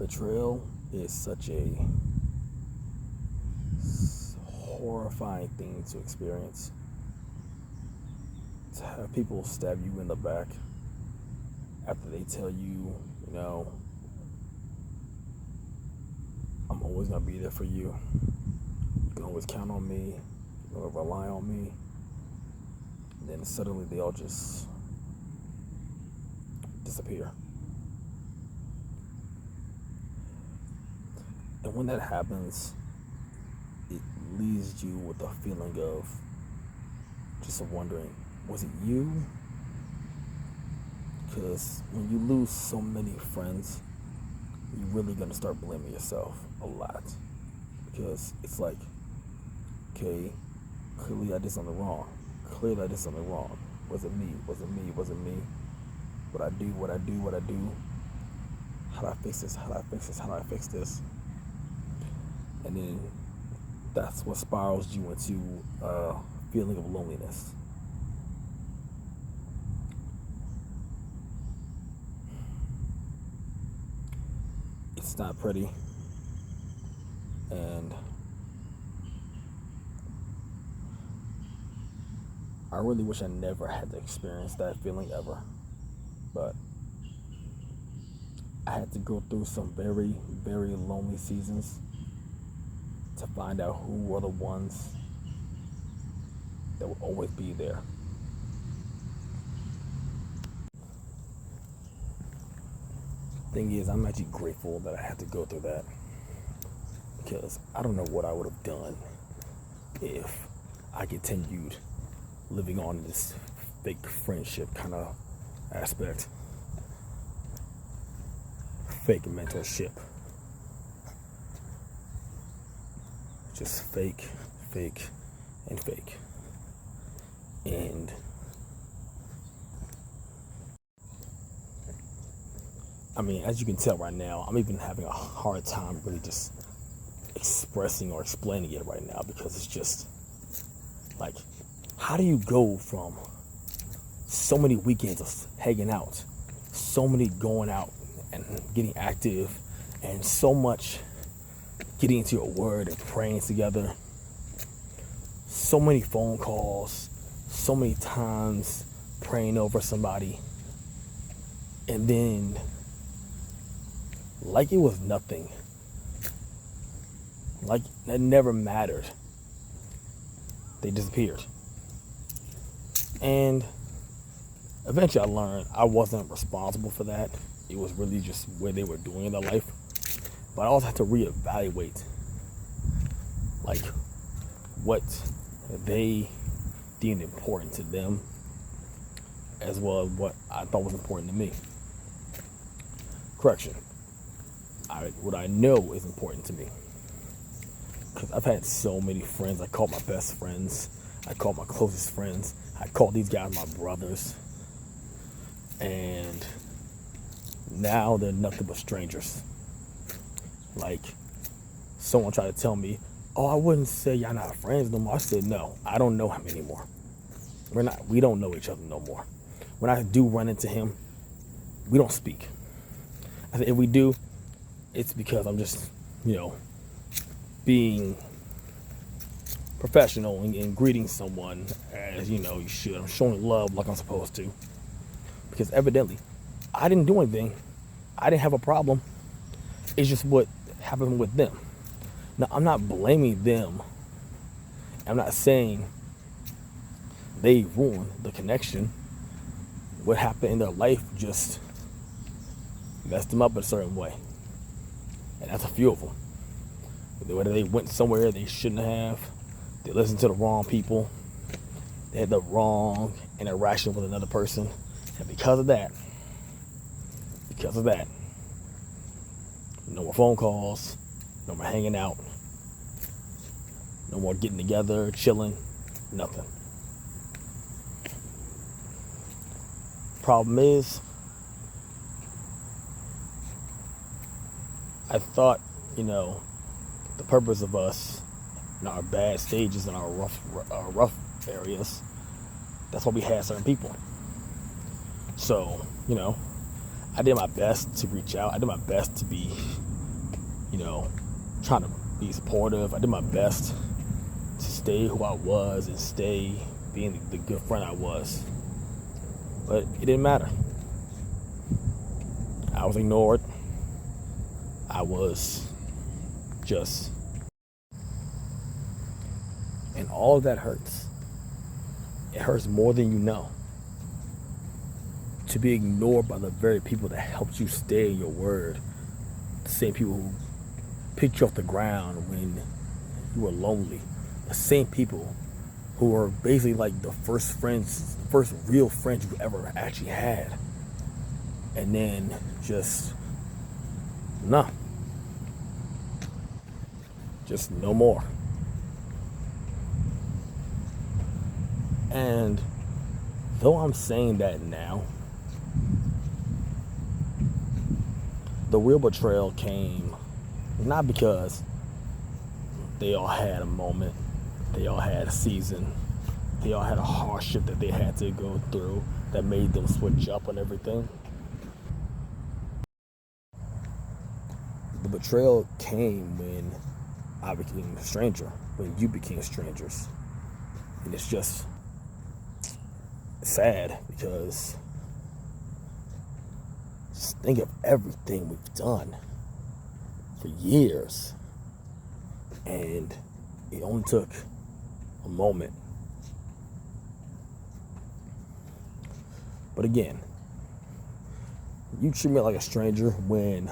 betrayal is such a horrifying thing to experience. To have people stab you in the back after they tell you, I'm always going to be there for you. You can always count on me. You can rely on me. And then suddenly they all just disappear. And when that happens, it leaves you with a feeling of just wondering, was it you? Because when you lose so many friends, you're really going to start blaming yourself a lot. Because it's like, okay, clearly I did something wrong. Clearly I did something wrong. Was it me? Was it me? Was it me? What I do? How do I fix this? How do I fix this? And then that's what spirals you into a feeling of loneliness. It's not pretty. And I really wish I never had to experience that feeling ever. But I had to go through some very, very lonely seasons to find out who were the ones that will always be there. Thing is, I'm actually grateful that I had to go through that, because I don't know what I would have done if I continued living on this fake friendship kind of aspect, fake mentorship, just fake, and fake. And I mean, as you can tell right now, I'm even having a hard time really just expressing or explaining it right now, because it's just like, how do you go from so many weekends of hanging out, so many going out and getting active, and so much getting into your word and praying together, so many phone calls, so many times praying over somebody, and then like it was nothing, like it never mattered, they disappeared. And eventually I learned I wasn't responsible for that. It was really just where they were doing in their life. But I also had to reevaluate like what they deemed important to them, as well as what I thought was important to me. Correction. What I know is important to me. Because I've had so many friends. I call my best friends. I call my closest friends. I call these guys my brothers. And now they're nothing but strangers. Like, someone tried to tell me, oh, I wouldn't say y'all not friends no more. I said, no, I don't know him anymore. We don't know each other no more. When I do run into him, we don't speak. I said, if we do, it's because I'm just, being professional and greeting someone as, you should. I'm showing love like I'm supposed to. Because evidently, I didn't do anything. I didn't have a problem. It's just what happened with them. Now, I'm not blaming them. I'm not saying they ruined the connection. What happened in their life just messed them up in a certain way. And that's a few of them. Whether they went somewhere they shouldn't have, they listened to the wrong people, they had the wrong interaction with another person, and because of that, no more phone calls, no more hanging out, no more getting together, chilling, nothing. Problem is, I thought, the purpose of us in our bad stages and our rough areas, that's why we had certain people. So, I did my best to reach out. I did my best to be you know, trying to be supportive. I did my best to stay who I was and stay being the good friend I was. But it didn't matter. I was ignored. I was just, and all of that hurts. It hurts more than you know. To be ignored by the very people that helped you stay in your word. The same people who picked you off the ground when you were lonely. The same people who were basically like the first real friends you ever actually had. And then just, no. Just no more. And though I'm saying that now, the real betrayal came not because they all had a moment, they all had a season, they all had a hardship that they had to go through that made them switch up on everything. The betrayal came when I became a stranger, when you became strangers. And it's just sad because just think of everything we've done for years. And it only took a moment. But again, you treat me like a stranger when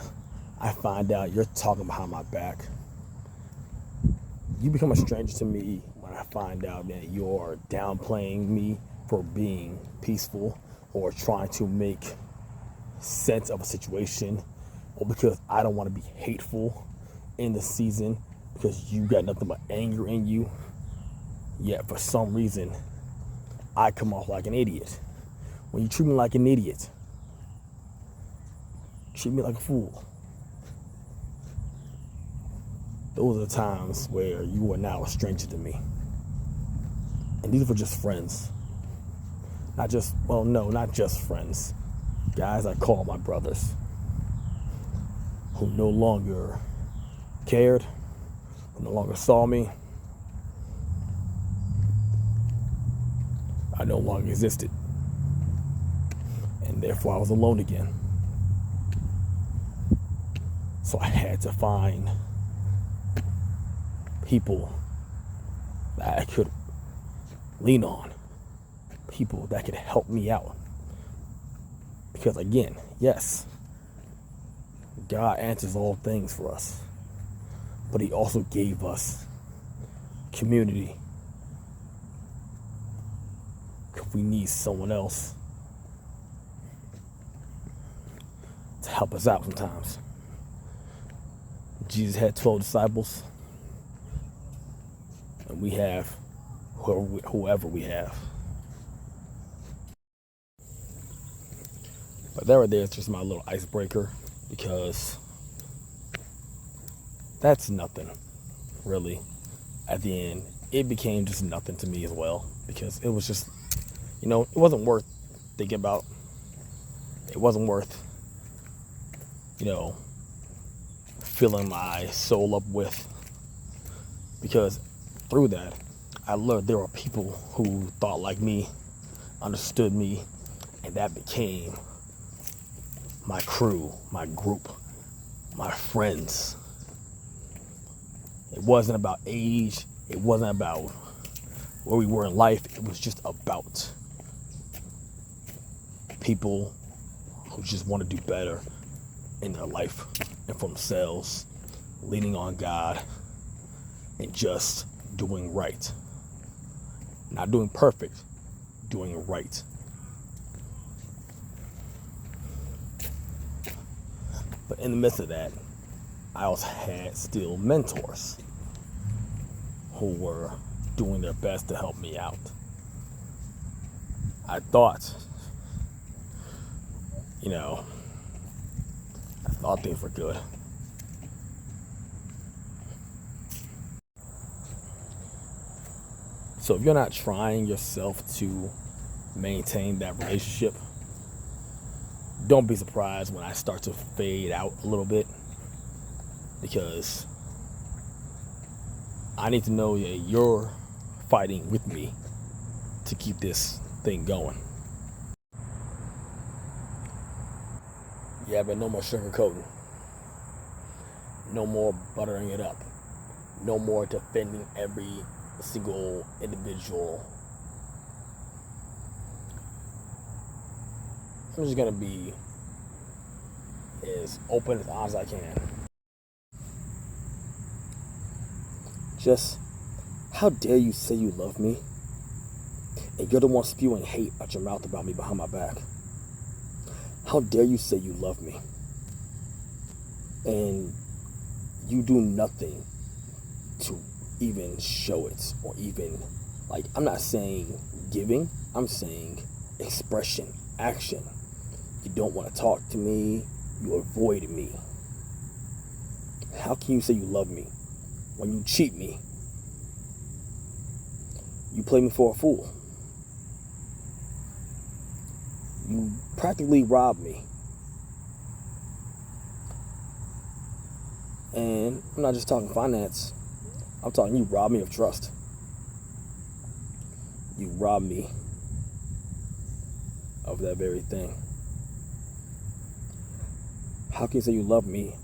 I find out you're talking behind my back. You become a stranger to me when I find out that you're downplaying me for being peaceful or trying to make sense of a situation, or because I don't want to be hateful in the season because you got nothing but anger in you. Yet for some reason, I come off like an idiot. When you treat me like an idiot, treat me like a fool. Those are the times where you are now a stranger to me. And these were just friends. Not just friends. Guys I call my brothers, who no longer cared, who no longer saw me. I no longer existed. And therefore I was alone again. So I had to find people that I could lean on, people that could help me out. Because again, yes, God answers all things for us, but He also gave us community. If we need someone else to help us out sometimes. Jesus had 12 disciples, and we have whoever we have. But that right there is just my little icebreaker, because that's nothing, really. At the end, it became just nothing to me as well, because it was just, it wasn't worth thinking about. It wasn't worth, filling my soul up with, because through that, I learned there were people who thought like me, understood me, and that became my crew, my group, my friends. It wasn't about age. It wasn't about where we were in life. It was just about people who just want to do better in their life and for themselves, leaning on God and just doing right. Not doing perfect, doing right. But in the midst of that, I also had still mentors who were doing their best to help me out. I thought things were good. So if you're not trying yourself to maintain that relationship, don't be surprised when I start to fade out a little bit. because I need to know that you're fighting with me to keep this thing going. Yeah, but no more sugarcoating. No more buttering it up. No more defending every single individual. I'm just gonna be as open as honest as I can. Just, how dare you say you love me, and you're the one spewing hate out your mouth about me behind my back? How dare you say you love me, and you do nothing to even show it, or even, like, I'm not saying giving, I'm saying expression, action. You don't want to talk to me, you avoid me. How can you say you love me when you cheat me? You play me for a fool. You practically rob me. And I'm not just talking finance. I'm talking you rob me of trust. You rob me of that very thing. How can you say you love me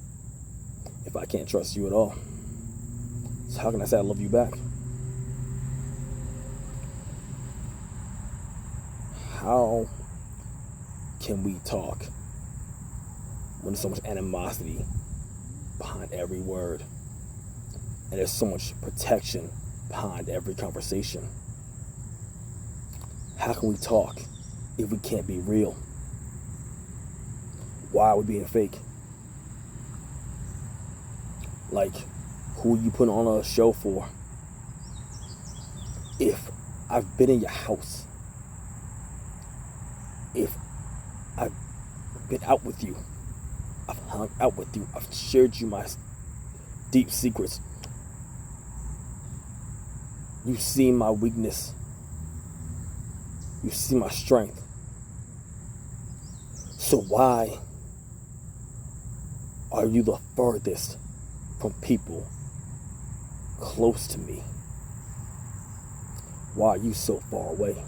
if I can't trust you at all? So how can I say I love you back? How can we talk when there's so much animosity behind every word, and there's so much protection behind every conversation? How can we talk if we can't be real? Why are we being fake? Like, who are you putting on a show for? If I've been in your house, if I've been out with you, I've hung out with you, I've shared you my deep secrets, you've seen my weakness, you've seen my strength. So why are you the furthest from people close to me? Why are you so far away?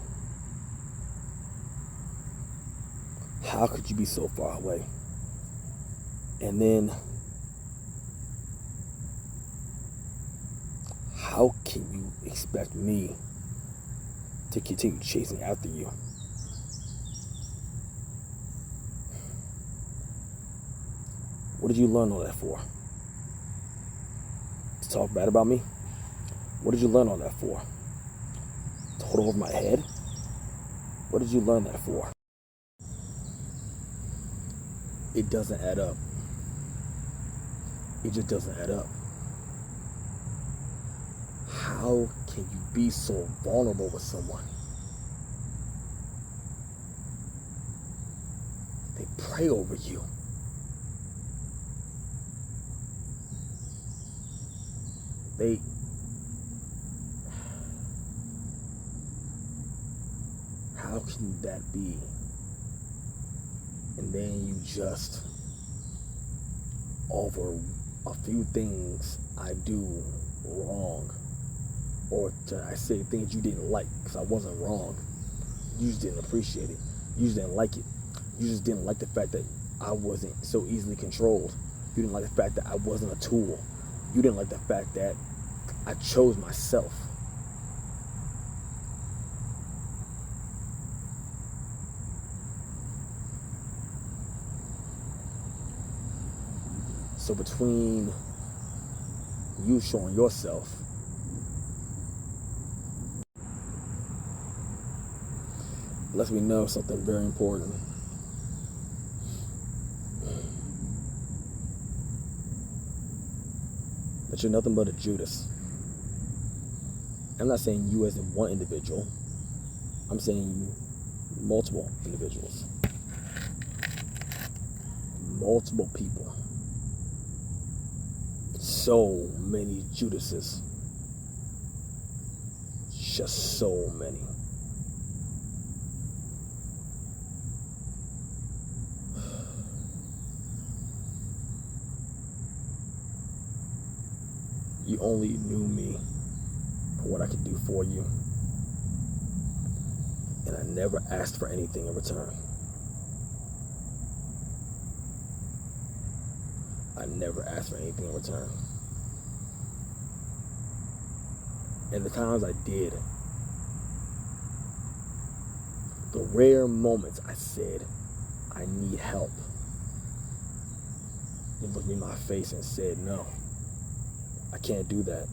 How could you be so far away? And then, how can you expect me to continue chasing after you? What did you learn all that for? To talk bad about me? What did you learn all that for? To hold over my head? What did you learn that for? It doesn't add up. It just doesn't add up. How can you be so vulnerable with someone? They pray over you. How can that be? And then you just, over a few things I do wrong, or I say things you didn't like because I wasn't wrong, you just didn't appreciate it. You just didn't like it. You just didn't like the fact that I wasn't so easily controlled. You didn't like the fact that I wasn't a tool. You didn't like the fact that I chose myself. So between you showing yourself lets me know something very important. That you're nothing but a Judas. I'm not saying you as in one individual. I'm saying multiple individuals. Multiple people. So many Judases. Just so many. only knew me for what I could do for you, and I never asked for anything in return. I never asked for anything in return. And the times I did, the rare moments I said, I need help, you looked me in my face and said, no, I can't do that.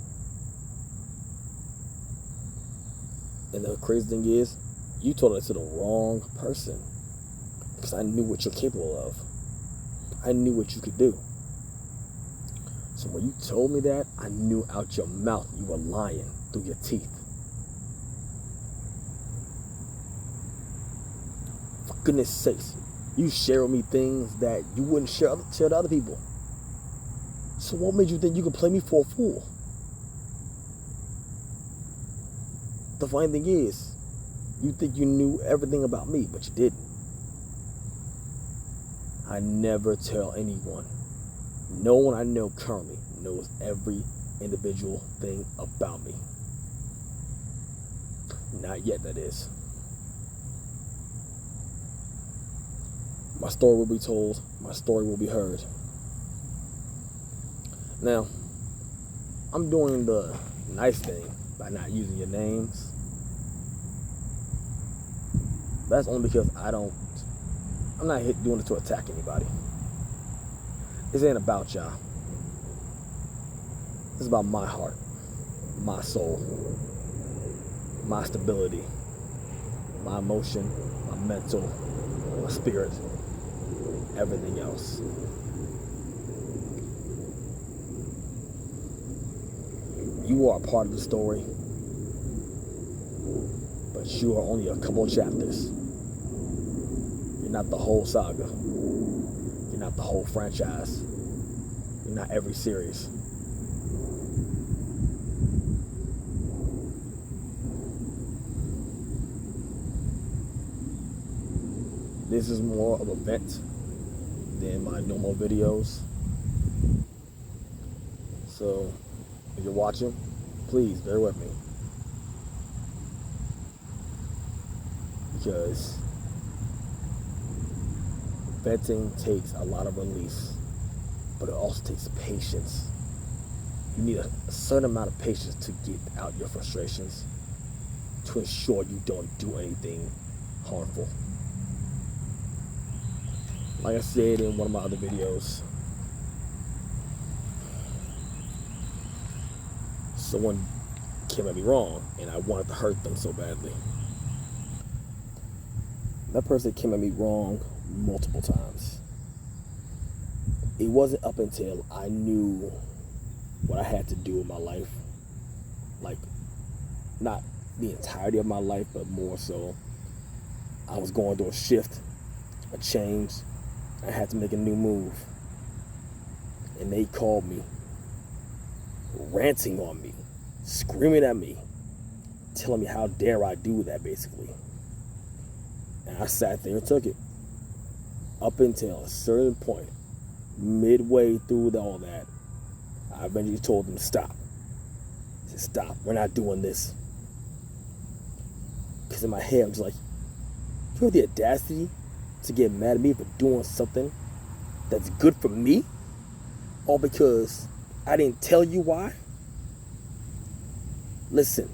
And the crazy thing is, you told it to the wrong person, because I knew what you're capable of. I knew what you could do. So when you told me that, I knew out your mouth you were lying through your teeth. For goodness sakes, you share with me things that you wouldn't share to other people. So what made you think you could play me for a fool? The funny thing is, you think you knew everything about me, but you didn't. I never tell anyone. No one I know currently knows every individual thing about me. Not yet, that is. My story will be told. My story will be heard. Now, I'm doing the nice thing by not using your names. That's only because I'm not doing it to attack anybody. This ain't about y'all. It's about my heart, my soul, my stability, my emotion, my mental, my spirit, everything else. You are a part of the story, but you are only a couple of chapters. You're not the whole saga. You're not the whole franchise. You're not every series. This is more of a vent than my normal videos. So, if you're watching, please bear with me. Because venting takes a lot of release, but it also takes patience. You need a certain amount of patience to get out your frustrations, to ensure you don't do anything harmful. Like I said in one of my other videos, someone came at me wrong and I wanted to hurt them so badly. That person came at me wrong multiple times. It wasn't up until I knew what I had to do in my life, like not the entirety of my life, but more so I was going through a shift, a change. I had to make a new move, and they called me, ranting on me, screaming at me, telling me how dare I do that, basically. And I sat there and took it up until a certain point. Midway through all that, I eventually told them to stop. I said, stop, we're not doing this. Because in my head, I'm just like, you have the audacity to get mad at me for doing something that's good for me? All because I didn't tell you why? Listen,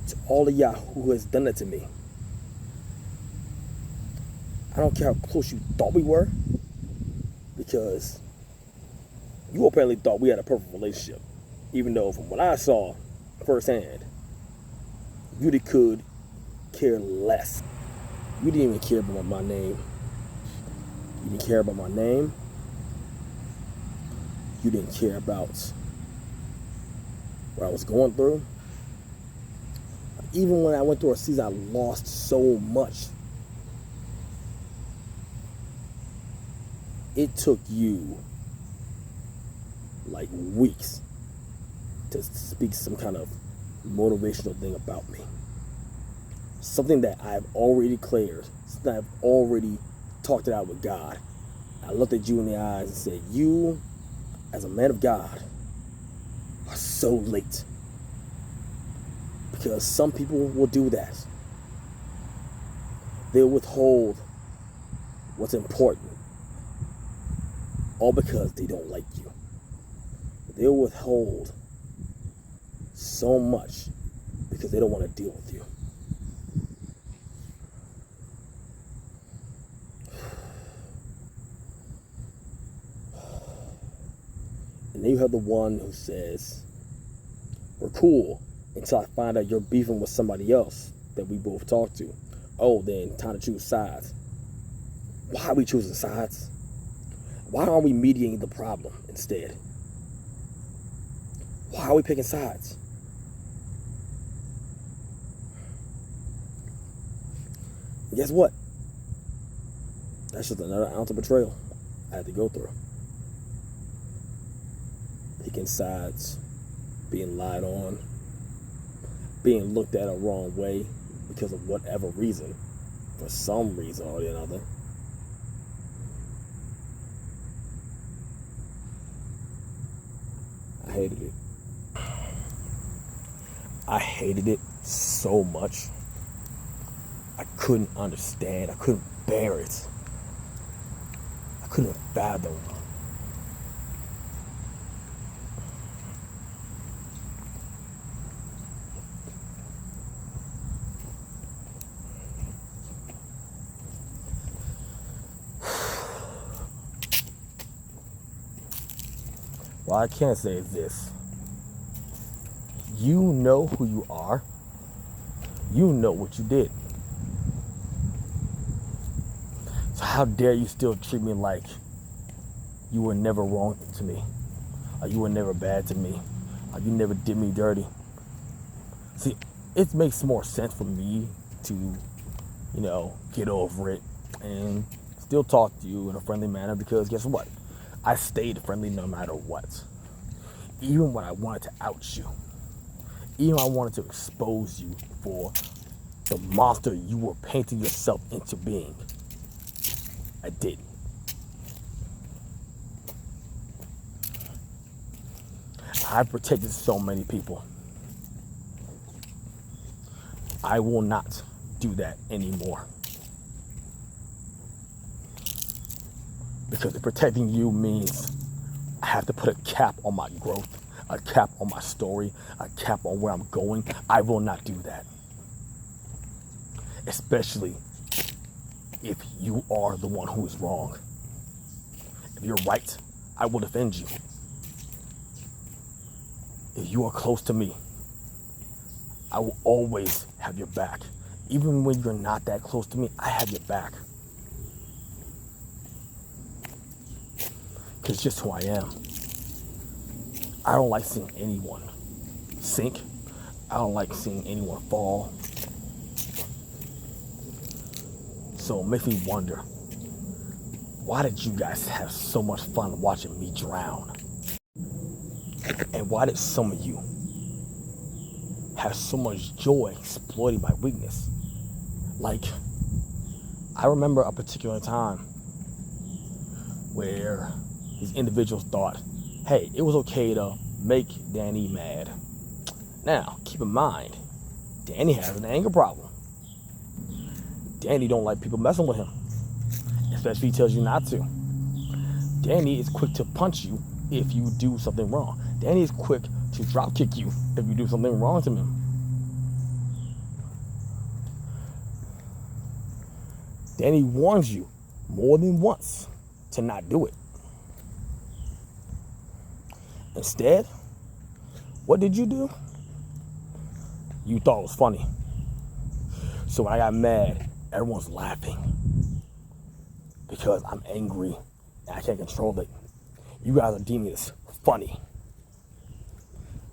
to all of y'all who has done that to me, I don't care how close you thought we were, because you apparently thought we had a perfect relationship, even though from what I saw firsthand, you could care less. You didn't even care about my name. You didn't care about my name. You didn't care about what I was going through. Even when I went through a season, I lost so much. It took you like weeks to speak some kind of motivational thing about me. Something that I've already declared, something I've already talked it out with God. I looked at you in the eyes and said, you, as a man of God, are so late. Because some people will do that. They'll withhold what's important, all because they don't like you. They'll withhold so much because they don't want to deal with you. And then you have the one who says, we're cool until I find out you're beefing with somebody else that we both talk to. Oh, then time to choose sides. Why are we choosing sides? Why aren't we mediating the problem instead? Why are we picking sides? And guess what? That's just another ounce of betrayal I had to go through. Picking sides, being lied on, being looked at a wrong way because of whatever reason, for some reason or another. I hated it. I hated it so much. I couldn't understand. I couldn't bear it. I couldn't fathom. What I can say is this. You know who you are. You know what you did. So how dare you still treat me like you were never wrong to me, or you were never bad to me, or you never did me dirty. See, it makes more sense for me to, get over it and still talk to you in a friendly manner, because guess what? I stayed friendly no matter what. Even when I wanted to out you. Even when I wanted to expose you for the monster you were painting yourself into being. I did. I protected so many people. I will not do that anymore. Because protecting you means I have to put a cap on my growth, a cap on my story, a cap on where I'm going. I will not do that. Especially if you are the one who is wrong. If you're right, I will defend you. If you are close to me, I will always have your back. Even when you're not that close to me, I have your back. Because it's just who I am. I don't like seeing anyone sink. I don't like seeing anyone fall. So it makes me wonder, why did you guys have so much fun watching me drown? And why did some of you have so much joy exploiting my weakness? Like, I remember a particular time where these individuals thought, hey, it was okay to make Danny mad. Now, keep in mind, Danny has an anger problem. Danny don't like people messing with him, especially if he tells you not to. Danny is quick to punch you if you do something wrong. Danny is quick to drop kick you if you do something wrong to him. Danny warns you more than once to not do it. Instead, what did you do? You thought it was funny. So when I got mad, everyone's laughing because I'm angry and I can't control it. You guys are deeming this funny,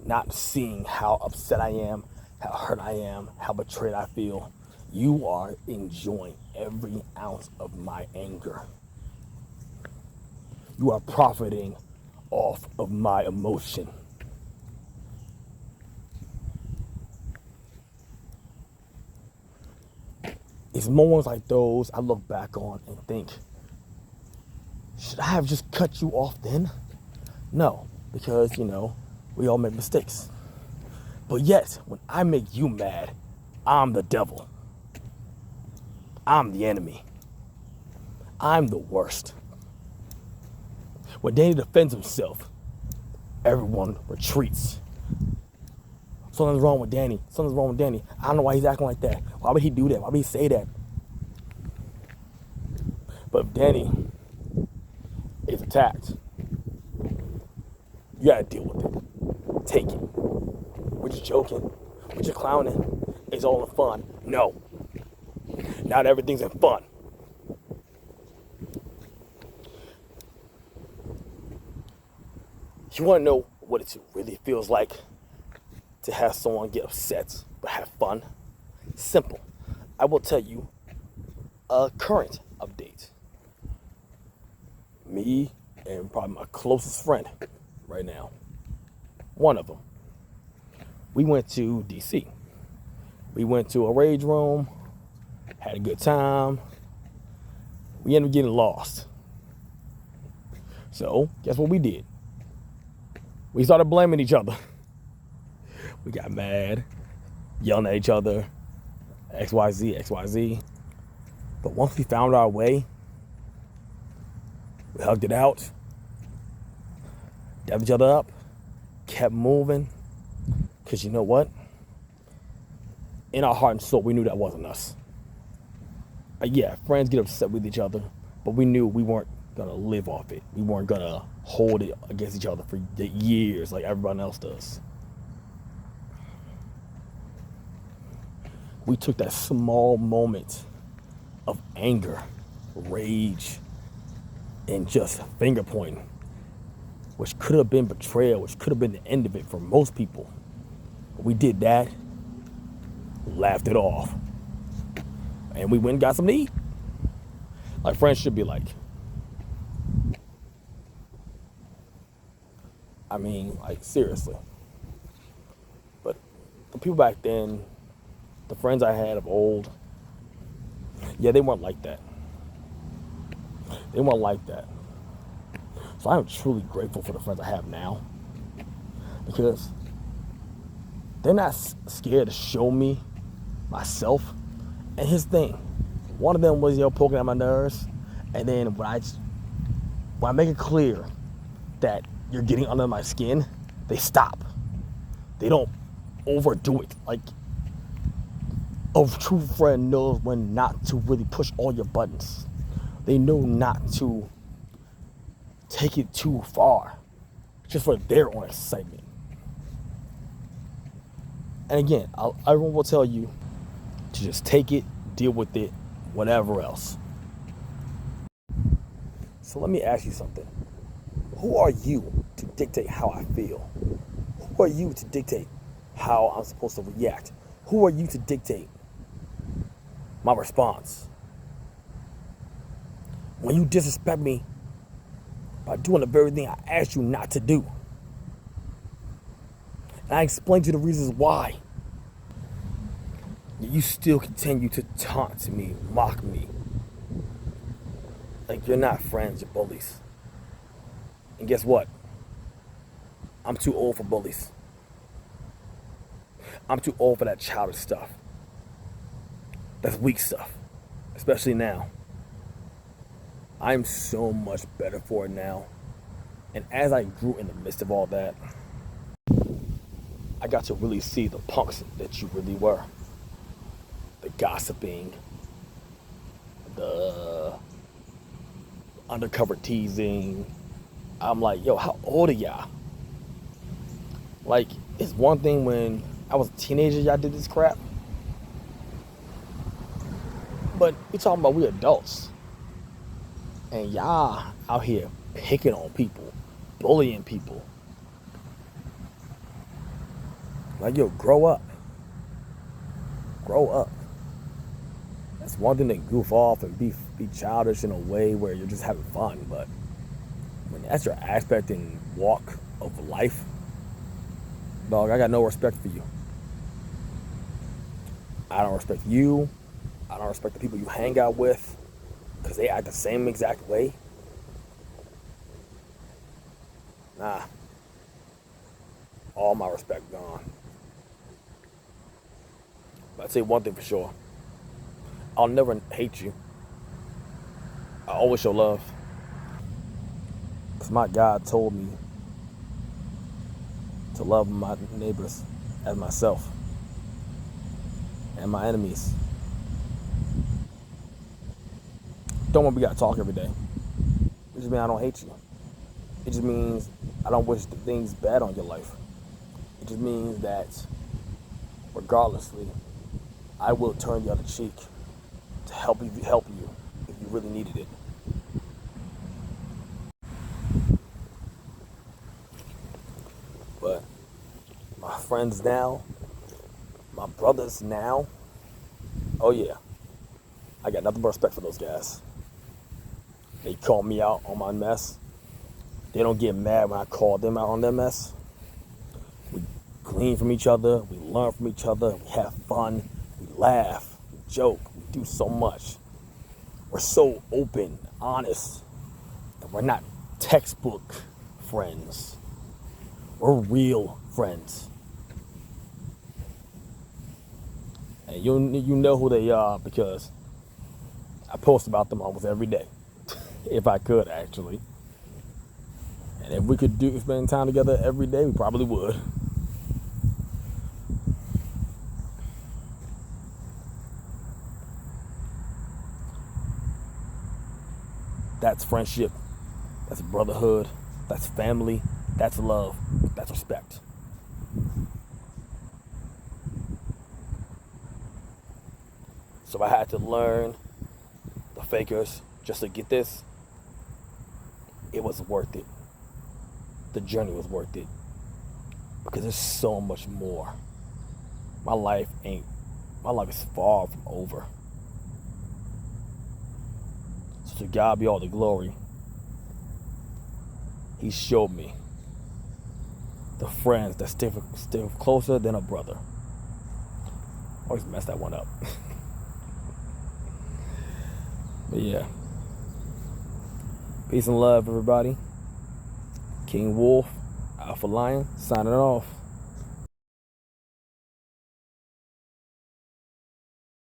not seeing how upset I am, how hurt I am, how betrayed I feel. You are enjoying every ounce of my anger. You are profiting off of my emotion. It's moments like those I look back on and think, should I have just cut you off then? No, because, We all make mistakes. But yet, when I make you mad, I'm the devil. I'm the enemy. I'm the worst. When Danny defends himself, everyone retreats. Something's wrong with Danny. Something's wrong with Danny. I don't know why he's acting like that. Why would he do that? Why would he say that? But if Danny is attacked, you gotta deal with it. Take it. We're just joking. We're just clowning. It's all in fun. No. Not everything's in fun. You wanna know what it really feels like to have someone get upset but have fun? Simple. I will tell you a current update. Me and probably my closest friend right now, one of them, we went to DC. We went to a rage room, had a good time. We ended up getting lost. So, guess what we did? We started blaming each other. We got mad, yelling at each other, XYZ, XYZ. But once we found our way, we hugged it out, dapped each other up, kept moving. Because you know what? In our heart and soul, we knew that wasn't us. Yeah, friends get upset with each other, but we knew we weren't going to live off it. We weren't going to hold it against each other for years like everyone else does. We took that small moment of anger, rage, and just finger pointing, which could have been betrayal, which could have been the end of it for most people. We did that, laughed it off, and we went and got something to eat. Like friends should be like. I mean, like seriously. But the people back then, the friends I had of old, yeah, they weren't like that. They weren't like that. So I'm truly grateful for the friends I have now, because they're not scared to show me myself. And his thing, one of them was, poking at my nerves. And then when I make it clear that you're getting under my skin, they stop. They don't overdo it. Like, a true friend knows when not to really push all your buttons. They know not to take it too far, just for their own excitement. And again, everyone will tell you to just take it, deal with it, whatever else. So let me ask you something. Who are you to dictate how I feel? Who are you to dictate how I'm supposed to react? Who are you to dictate my response? When you disrespect me by doing the very thing I asked you not to do, and I explained to you the reasons why, you still continue to taunt me, mock me. Like you're not friends, you're bullies. And guess what? I'm too old for bullies. I'm too old for that childish stuff. That's weak stuff, especially now. I'm so much better for it now. And as I grew in the midst of all that, I got to really see the punks that you really were. The gossiping, the undercover teasing. I'm like, yo, how old are y'all? Like, it's one thing when I was a teenager, y'all did this crap. But we talking about we adults. And y'all out here picking on people, bullying people. Like, yo, grow up. Grow up. It's one thing to goof off and be childish in a way where you're just having fun, but when that's your aspect and walk of life, dog, I got no respect for you. I don't respect you. I don't respect the people you hang out with because they act the same exact way. Nah. all my respect gone. But I'd say one thing for sure: I'll never hate you. I always show love, because my God told me to love my neighbors as myself and my enemies. Don't want we gotta talk every day. It just means I don't hate you. It just means I don't wish things bad on your life. It just means that regardlessly, I will turn the other cheek to help you if you really needed it. But my friends now, my brothers now, oh yeah, I got nothing but respect for those guys. They call me out on my mess. They don't get mad when I call them out on their mess. We glean from each other, we learn from each other, we have fun, we laugh, we joke, we do so much. We're so open, honest, and we're not textbook friends. We're real friends. And you know who they are because I post about them almost every day. If I could, actually. And if we could spend time together every day, we probably would. That's friendship. That's brotherhood. That's family. That's love. That's respect. So I had to learn the fakers just to get this. It was worth it. The journey was worth it. Because there's so much more. My life is far from over. So to God be all the glory. He showed me the friends that stick closer than a brother. Always mess that one up. But yeah. Peace and love, everybody. King Wolf, Alpha Lion, signing off.